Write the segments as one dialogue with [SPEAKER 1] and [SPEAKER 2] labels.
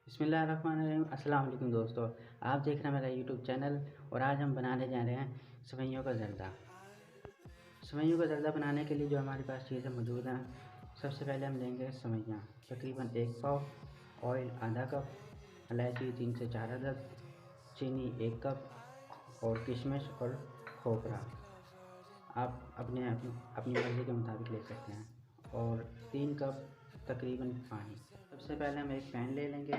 [SPEAKER 1] बिस्मिल्लाहिर्रहमानिर्रहीम। अस्सलाम वालेकुम दोस्तों, आप देख रहे हैं मेरा यूट्यूब चैनल और आज हम बनाने जा रहे हैं सेवइयों का ज़र्दा। सेवइयों का ज़र्दा बनाने के लिए जो हमारे पास चीज़ें मौजूद हैं, सबसे पहले हम लेंगे सेवइयाँ तकरीबन 1 पाव, ऑयल आधा कप, इलायची 3 से 4 अदद, चीनी 1 कप और किशमिश और खोपरा आप अपनी मर्ज़ी के मुताबिक ले सकते हैं, और 3 कप तकरीबन पानी। सबसे पहले हम एक पैन ले लेंगे।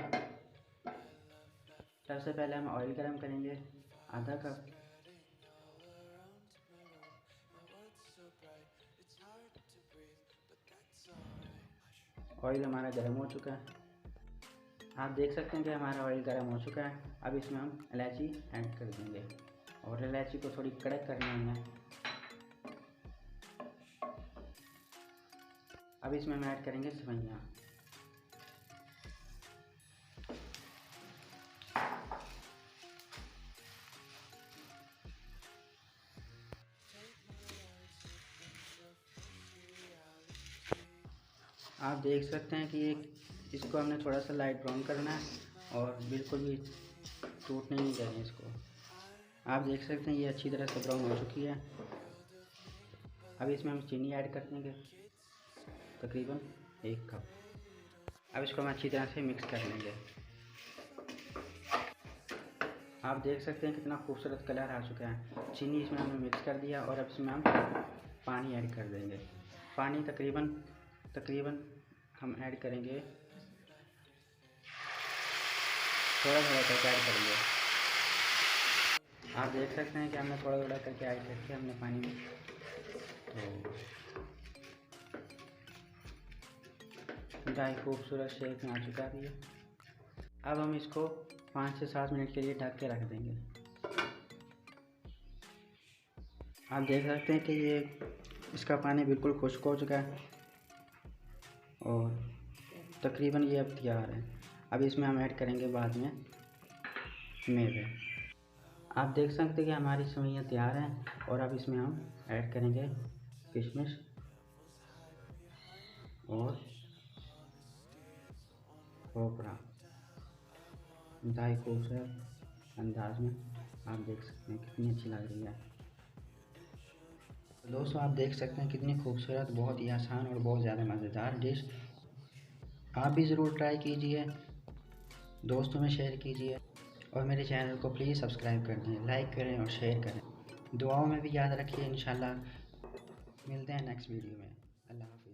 [SPEAKER 1] सबसे पहले हम ऑयल गरम करेंगे आधा कप। ऑयल हमारा गर्म हो चुका है। आप देख सकते हैं कि हमारा ऑयल गर्म हो चुका है। अब इसमें हम इलायची ऐड कर देंगे और इलायची को थोड़ी कड़क करनी है। अब इसमें हम ऐड करेंगे सेवइयाँ। आप देख सकते हैं कि इसको हमने थोड़ा सा लाइट ब्राउन करना है और बिल्कुल भी टूटने नहीं देना इसको। आप देख सकते हैं ये अच्छी तरह से ब्राउन हो चुकी है। अब इसमें हम चीनी ऐड कर देंगे तकरीबन 1 कप। अब इसको हम अच्छी तरह से मिक्स कर लेंगे। आप देख सकते हैं कितना खूबसूरत कलर आ चुका है। चीनी इसमें हमने मिक्स कर दिया और अब इसमें हम पानी ऐड कर देंगे। पानी तकरीबन हम ऐड करेंगे, थोड़ा थोड़ा करके ऐड करेंगे। आप देख सकते हैं कि हमने थोड़ा थोड़ा करके ऐड करके हमने पानी में तो चाय खूबसूरत शेप में आ चुका है ये। अब हम इसको 5 से 7 मिनट के लिए ढक के रख देंगे। आप देख सकते हैं कि ये इसका पानी बिल्कुल खुश्क हो चुका है और तकरीबन ये अब तैयार है। अब इसमें हम ऐड करेंगे बाद में मेवे। आप देख सकते हैं कि हमारी सेवइयाँ तैयार हैं और अब इसमें हम ऐड करेंगे किशमिश और खोपरा इंतहाई खूबसूरत अंदाज में। आप देख सकते हैं कितनी अच्छी लग रही है। दोस्तों आप देख सकते हैं कितनी खूबसूरत, बहुत ही आसान और बहुत ज़्यादा मज़ेदार डिश। आप भी ज़रूर ट्राई कीजिए, दोस्तों में शेयर कीजिए और मेरे चैनल को प्लीज़ सब्सक्राइब कर दें, लाइक करें और शेयर करें। दुआओं में भी याद रखिए। इंशाल्लाह मिलते हैं नेक्स्ट वीडियो में। अल्लाह हाफ़िज़।